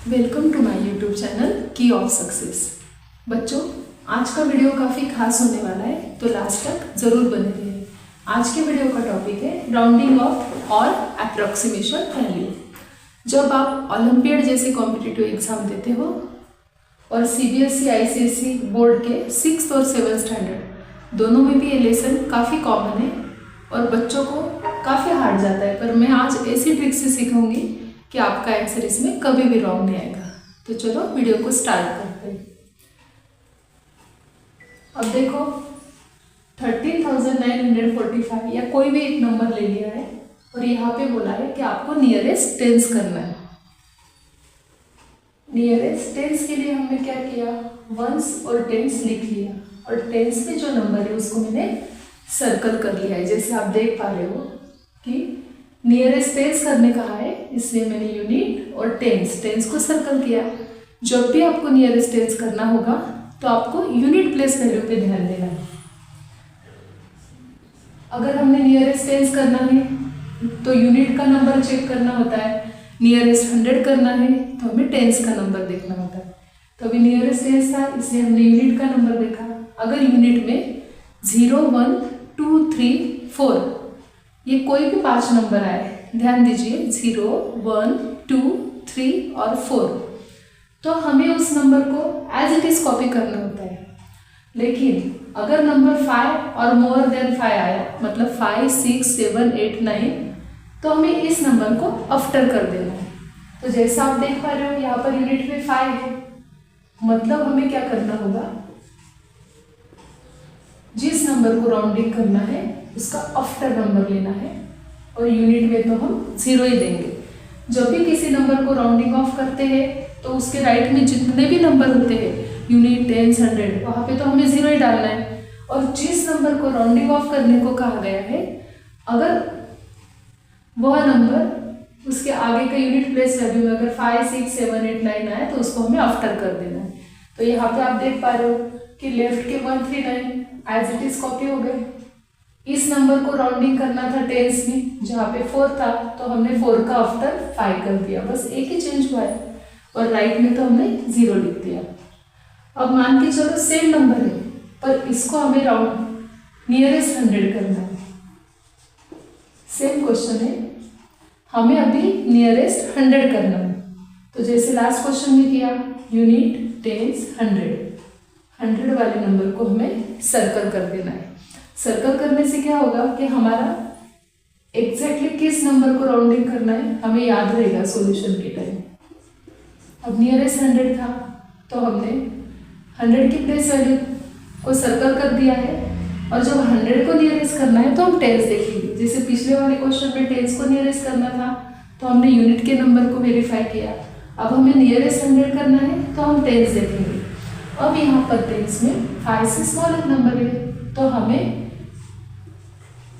Welcome to my YouTube channel key of success. बच्चों, आज का वीडियो काफ़ी खास होने वाला है, तो लास्ट तक ज़रूर बने रहिए। आज के वीडियो का टॉपिक है राउंडिंग ऑफ और अप्रॉक्सीमेशन वैल्यू। जब आप ओलंपियाड जैसे कॉम्पिटिटिव एग्जाम देते हो और सीबीएसई आईसीएसई बोर्ड के 6th और 7th स्टैंडर्ड दोनों में भी ये लेसन काफ़ी कॉमन है और बच्चों को काफ़ी हार्ड जाता है, पर मैं आज ऐसी ट्रिक से सिखाऊंगी कि आपका आंसर इसमें कभी भी रॉन्ग नहीं आएगा। तो चलो वीडियो को स्टार्ट करते हैं। अब देखो 13,945 या कोई भी एक नंबर ले लिया है और यहाँ पे बोला है कि आपको नियरेस्ट टेंस करना है। नियरेस्ट टेंस के लिए हमने क्या किया, वंस और टेंस लिख लिया और टेंस में जो नंबर है उसको मैंने सर्कल कर लिया है। जैसे आप देख पा रहे हो कि नियरेस्ट टेंस करने कहा है, इसलिए मैंने यूनिट और टेंस को सर्कल किया। जब भी आपको नियरेस्ट टेंस करना होगा तो आपको यूनिट प्लेस वैल्यू पे ध्यान देना है। अगर हमने नियरेस्ट टेंस करना है तो यूनिट का नंबर चेक करना होता है, नियरेस्ट 100 करना है तो हमें टेंस का नंबर देखना होता है। तो अभी नियरेस्ट टेंस था इसलिए हमने यूनिट का नंबर देखा। अगर यूनिट में 0, 1, 2, 3, 4 ये कोई भी 5 नंबर आए, ध्यान दीजिए 0, 1, 2, 3 और 4, तो हमें उस नंबर को एज इट इज कॉपी करना होता है। लेकिन अगर नंबर 5 और मोर देन 5 आया, मतलब 5, 6, 7, 8, 9, तो हमें इस नंबर को आफ्टर कर देना है। तो जैसा आप देख पा रहे हो यहाँ पर यूनिट में 5 है, मतलब हमें क्या करना होगा, जिस नंबर को राउंडिंग करना है उसका आफ्टर नंबर लेना है और यूनिट में तो हम 0 ही देंगे। जब भी किसी नंबर को राउंडिंग ऑफ करते हैं तो उसके राइट में जितने भी नंबर होते हैं यूनिट, टेंस, 100, वहाँ पे तो हमें 0 ही डालना है। और जिस नंबर को राउंडिंग ऑफ करने को कहा गया है, अगर वह नंबर उसके आगे का यूनिट प्लेस वैल्यू में अगर 5, 6, 7, 8, 9 आए तो उसको हमें आफ्टर कर देना है। तो यहाँ पे आप देख पा रहे हो कि लेफ्ट के 139 एज इट इज कॉपी हो गए। इस नंबर को राउंडिंग करना था टेंस में, जहाँ पे 4 था तो हमने 4 का आफ्टर 5 कर दिया, बस एक ही चेंज हुआ है। और राइट में तो हमने 0 लिख दिया। अब मान के चलो सेम नंबर है पर इसको हमें राउंड नियरेस्ट 100 करना है। सेम क्वेश्चन है, हमें अभी नियरेस्ट 100 करना है। तो जैसे लास्ट क्वेश्चन में किया, यूनिट, टेंस, 100 वाले नंबर को हमें सर्कल कर देना है। सर्कल करने से क्या होगा कि हमारा एग्जैक्टली किस नंबर को राउंडिंग करना है हमें याद रहेगा सॉल्यूशन के टाइम। अब नियरेस्ट 100 था तो हमने 100 की प्लेस वैल्यू को सर्कल कर दिया है और जब 100 को नियरेस्ट करना है तो हम टेंस देखेंगे। जैसे पिछले वाले क्वेश्चन में टेंस को नियरेस्ट करना था तो हमने यूनिट के नंबर को वेरीफाई किया। अब हमें नियरेस्ट 100 करना है तो हम टेंस देखेंगे। अब यहाँ पर टेंस में 5 से स्मॉलर नंबर है तो हमें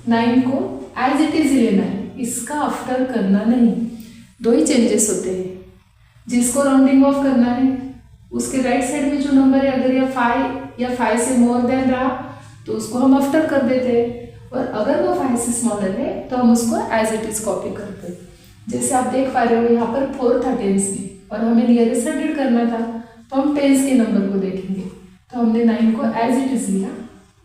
9 को एज इट इज लेना है, इसका आफ्टर करना नहीं। 2 ही चेंजेस होते हैं। जिसको राउंडिंग ऑफ करना है उसके राइट साइड में जो नंबर है अगर यह 5 या 5 से मोर देन रहा तो उसको हम आफ्टर कर देते हैं, और अगर वो 5 से स्मॉलर है तो हम उसको एज इट इज कॉपी करते हैं। जैसे आप देख पा रहे हो यहाँ पर 4 था टेंस में और हमें नियरेस्ट 100 करना था तो हम टेंस के नंबर को देखेंगे। तो हमने 9 को एज इट इज लिया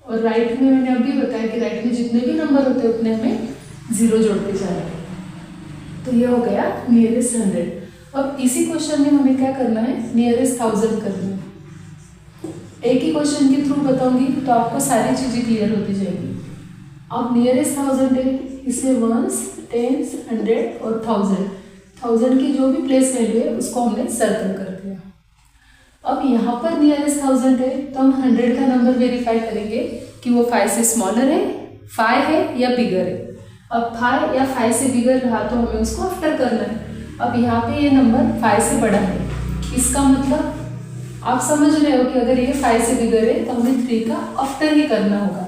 और राइट में मैंने अभी बताया कि राइट में जितने भी नंबर होते हैं उतने हमें 0 जोड़ते जा रहे हैं। तो ये हो गया नियरेस्ट 100। अब इसी क्वेश्चन में हमें क्या करना है, नियरेस्ट 1000 करना है। एक ही क्वेश्चन के थ्रू बताऊंगी तो आपको सारी चीज़ें क्लियर होती जाएगी। अब नियरेस्ट 1000 है, इसमें वंस, टेंस, 100 और 1000 की जो भी प्लेस वैल्यू है उसको हमने सर्कल कर दिया। अब यहाँ पर नियरेस्ट 1000 है तो हम 100 का नंबर वेरीफाई करेंगे कि वो 5 से स्मॉलर है, 5 है या बिगर है। अब 5 या 5 से बिगर रहा तो हमें उसको आफ्टर करना है। अब यहाँ पे ये नंबर 5 से बड़ा है, इसका मतलब आप समझ रहे हो कि अगर ये 5 से बिगर है तो हमें 3 का आफ्टर ही करना होगा।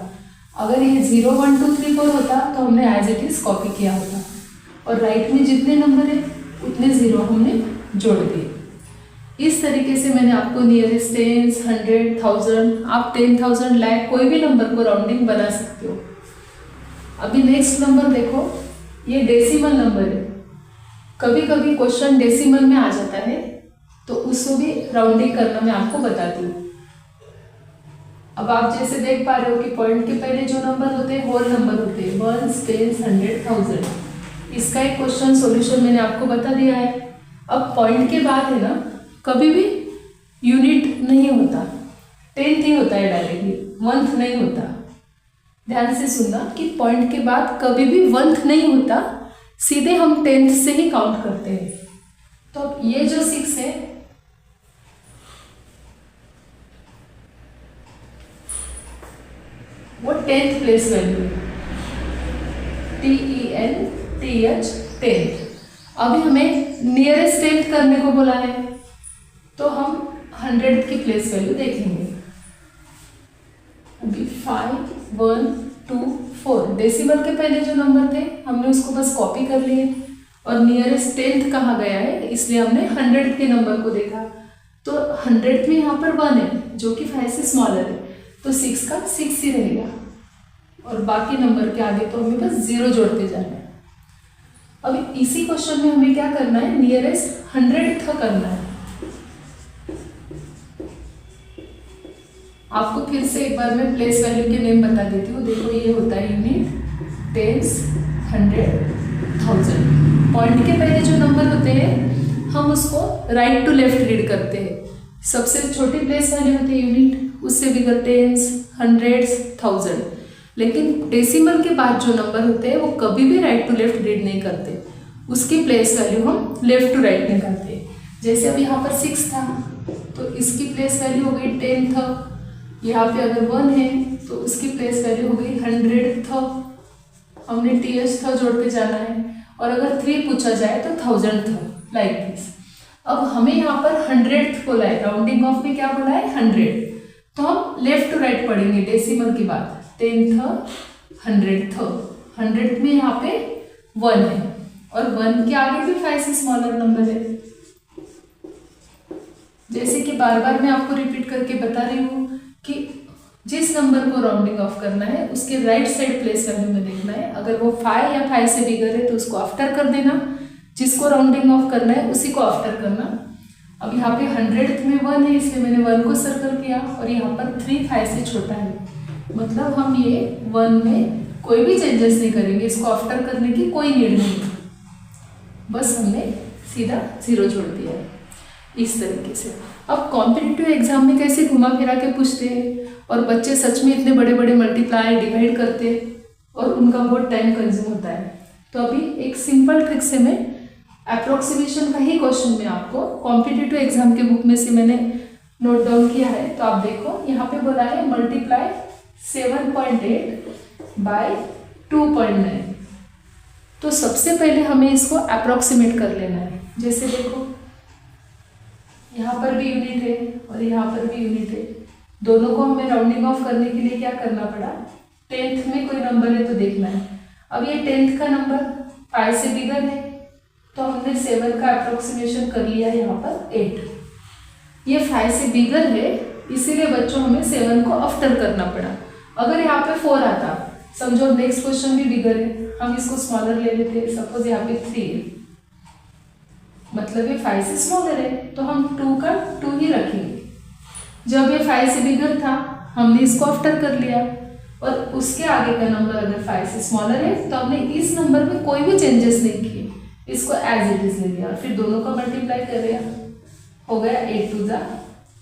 अगर ये 0, 1, 2, 3, 4 होता तो हमने एज इट इज कॉपी किया होता और राइट में जितने नंबर है उतने 0 हमने जोड़ दिए। इस तरीके से मैंने आपको नियरेस्ट टेंस, 100, 1000, आप 10,000, लाख कोई भी नंबर को राउंडिंग बना सकते हो। अभी नेक्स्ट नंबर देखो, ये डेसिमल नंबर है। कभी कभी क्वेश्चन डेसिमल में आ जाता है तो उसको भी राउंडिंग करना मैं आपको बताती हूँ। अब आप जैसे देख पा रहे हो कि पॉइंट के पहले जो नंबर होते हैं होल नंबर होते हैं, 1, 10, 100, 1000। इसका एक क्वेश्चन सॉल्यूशन मैंने आपको बता दिया है। अब पॉइंट के बाद है ना, कभी भी यूनिट नहीं होता, टेंथ ही होता है डायरेक्टली, वंथ नहीं होता। ध्यान से सुनना कि पॉइंट के बाद कभी भी वंथ नहीं होता, सीधे हम टेंथ से ही काउंट करते हैं। तो ये जो 6 है, वो 10th प्लेस वैल्यू है, TENTH 10th। अभी हमें नियरेस्ट 10th करने को बोला है, तो हम 100th की प्लेस वैल्यू देखेंगे। अभी 5, 1, 2, 4 डेसिमल के पहले जो नंबर थे हमने उसको बस कॉपी कर लिए, और नियरेस्ट 10th कहा गया है इसलिए हमने 100th के नंबर को देखा। तो 100th में यहाँ पर 1 है जो कि 5 से स्मॉलर है, तो 6 का 6 ही रहेगा, और बाकी नंबर के आगे तो हमें बस 0 जोड़ते जाना है। अब इसी क्वेश्चन में हमें क्या करना है, नियरेस्ट 100th करना है। आपको फिर से एक बार मैं प्लेस वैल्यू के नेम बता देती हूँ। देखो ये होता है यूनिट, टेंस, 100, 1000। पॉइंट के पहले जो नंबर होते हैं हम उसको राइट टू लेफ्ट रीड करते हैं। सबसे छोटी प्लेस वैल्यू होती है यूनिट, उससे बिगर टेंस, हंड्रेड्स, 1000। लेकिन डेसिमल के बाद जो नंबर होते हैं वो कभी भी राइट टू लेफ्ट रीड नहीं करते, उसकी प्लेस वैल्यू हम लेफ्ट टू राइट निकालते हैं। जैसे अब यहाँ पर 6 था तो इसकी प्लेस वैल्यू हो गई 10th। यहाँ पे अगर 1 है तो उसकी प्लेस वैल्यू हो गई 100th। हमने TH जोड़ते जाना है, और अगर 3 पूछा जाए तो 1000th, लाइक दिस। अब हमें यहाँ पर 100th बोला है, राउंडिंग ऑफ में क्या बोला है 100, तो हम लेफ्ट टू राइट पढ़ेंगे डेसिमल के बाद, 10th, 100th। 100th में यहाँ पे 1 है, और 1 के आगे भी 5 से स्मॉलर नंबर है। जैसे कि बार बार मैं आपको रिपीट करके बता रही हूँ कि जिस नंबर को राउंडिंग ऑफ करना है उसके राइट साइड प्लेस वैल्यू में देखना है। अगर वो 5 या 5 से बिगर है तो उसको आफ्टर कर देना, जिसको राउंडिंग ऑफ करना है उसी को आफ्टर करना। अब यहाँ पे 100th में 1 है इसलिए मैंने 1 को सर्कल किया, और यहाँ पर 3 5 से छोटा है, मतलब हम ये 1 में कोई भी चेंजेस नहीं करेंगे, इसको आफ्टर करने की कोई नीड नहीं, बस हमने सीधा 0 जोड़ दिया है इस तरीके से। अब कॉम्पिटिटिव एग्जाम में कैसे घुमा फिरा के पूछते हैं, और बच्चे सच में इतने बड़े बड़े मल्टीप्लाई डिवाइड करते हैं, और उनका बहुत टाइम कंज्यूम होता है। तो अभी एक सिंपल ट्रिक से मैं अप्रोक्सीमेशन का ही क्वेश्चन में आपको कॉम्पिटिटिव एग्जाम के बुक में से मैंने नोट डाउन किया है। तो आप देखो यहाँ पे बोला है मल्टीप्लाई 7.8 बाय 2.9। तो सबसे पहले हमें इसको अप्रोक्सीमेट कर लेना है। जैसे देखो यहाँ पर भी यूनिट है और यहाँ पर भी यूनिट है, दोनों को हमें राउंडिंग ऑफ करने के लिए क्या करना पड़ा, 10th में कोई नंबर है तो देखना है। अब ये 10th का नंबर 5 से बिगर है, तो हमने 7 का अप्रोक्सीमेशन कर लिया यहाँ पर 8। ये 5 से बिगर है इसीलिए बच्चों हमें 7 को आफ्टर करना पड़ा। अगर यहाँ पे 4 आता, समझो नेक्स्ट क्वेश्चन भी बिगर है, हम इसको स्मॉलर ले लेते, सपोज यहाँ पे 3 है, मतलब ये 5 से स्मॉलर है तो हम 2 का 2 ही रखेंगे। जब ये 5 से बिगर था हमने इसको आफ्टर कर लिया, और उसके आगे का नंबर अगर 5 से स्मॉलर है तो हमने इस नंबर में कोई भी चेंजेस नहीं किए, इसको एज इट इज ले लिया और फिर दोनों का मल्टीप्लाई कर दिया, हो गया 8 2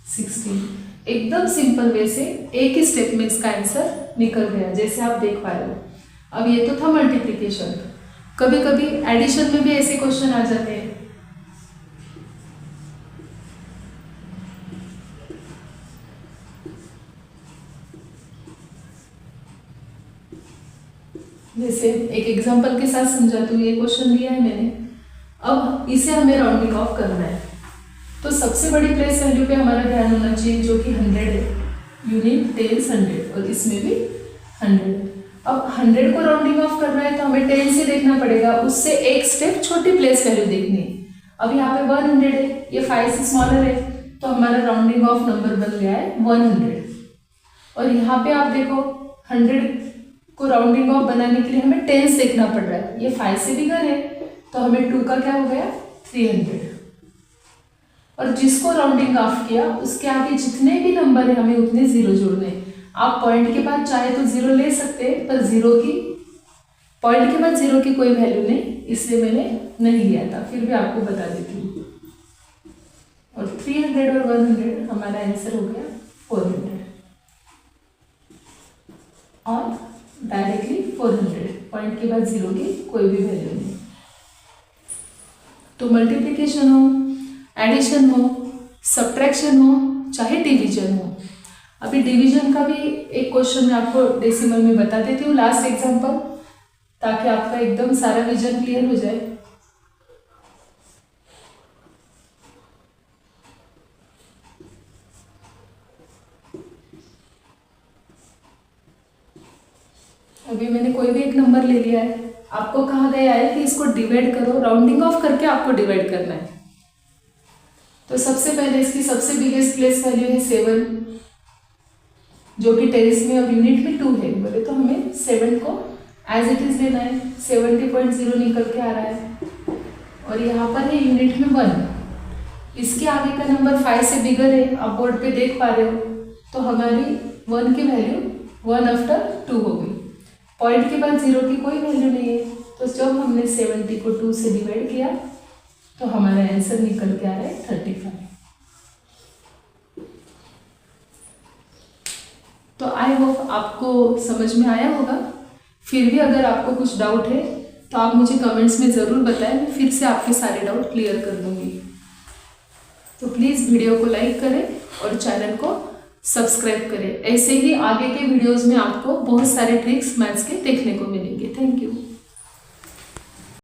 16। एकदम सिंपल वे से एक ही स्टेप में इसका आंसर निकल गया, जैसे आप देख पा रहे हो। अब ये तो था मल्टीप्लिकेशन, कभी कभी एडिशन में भी ऐसे क्वेश्चन आ जाते हैं। जैसे एक एग्जांपल के साथ समझाती हूँ, ये क्वेश्चन दिया है मैंने, अब इसे हमें राउंडिंग ऑफ करना है। तो सबसे बड़ी प्लेस वैल्यू पे हमारा ध्यान होना चाहिए जो कि 100 है, यूनिट टेंस 100, और इसमें भी 100। अब 100 को राउंडिंग ऑफ करना है तो हमें 10 से देखना पड़ेगा, उससे एक स्टेप छोटी प्लेस वैल्यू देखनी है। अब यहाँ पे 100 है, ये 5 से स्मॉलर है, तो हमारा राउंडिंग ऑफ नंबर बन गया है 100। और यहाँ पे आप देखो 100 को राउंडिंग ऑफ बनाने के लिए हमें 10 देखना पड़ रहा है, ये 5 से बिगर है तो हमें 2 का क्या हो गया 300। और जिसको राउंडिंग ऑफ किया उसके आगे जितने भी नंबर है हमें उतने जीरो जोड़ने हैं। आप पॉइंट के बाद चाहे तो जीरो ले सकते हैं, पर पॉइंट के बाद जीरो की कोई वैल्यू नहीं, इसलिए मैंने नहीं लिया था, फिर भी आपको बता देती हूँ। और 300 और 100 हमारा आंसर हो गया 400 और डायरेक्टली 400, पॉइंट के बाद जीरो की कोई भी वैल्यू नहीं। तो मल्टीप्लिकेशन हो, एडिशन हो, सब्ट्रैक्शन हो, चाहे डिवीजन हो। अभी डिवीजन का भी एक क्वेश्चन मैं आपको डेसिमल में बता देती हूँ, लास्ट एग्जांपल, ताकि आपका एकदम सारा विजन क्लियर हो जाए। अभी मैंने कोई भी एक नंबर ले लिया है, आपको कहा गया है कि इसको डिवाइड करो, राउंडिंग ऑफ करके आपको डिवाइड करना है। तो सबसे पहले इसकी सबसे बिगेस्ट प्लेस वैल्यू है 7, जो कि टेरेस में और यूनिट में 2 है। बोले तो हमें 7 को एज इट इज लेना है, 70.0 निकल के आ रहा है। और यहाँ पर है यूनिट में 1, इसके आगे का नंबर 5 से बिगर है, आप बोर्ड पे देख पा रहे हो। तो हमारी 1 की वैल्यू 1 आफ्टर 2 हो गई, पॉइंट के बाद जीरो की कोई वैल्यू नहीं है। तो जब हमने 70 को 2 से डिवाइड किया तो हमारा आंसर निकल के आ रहा है 35। तो आई होप आपको समझ में आया होगा। फिर भी अगर आपको कुछ डाउट है तो आप मुझे कमेंट्स में ज़रूर बताएं, मैं फिर से आपके सारे डाउट क्लियर कर दूंगी। तो प्लीज़ वीडियो को लाइक करें और चैनल को सब्सक्राइब करें। ऐसे ही आगे के वीडियोस में आपको बहुत सारे ट्रिक्स मैथ्स के देखने को मिलेंगे। Thank you.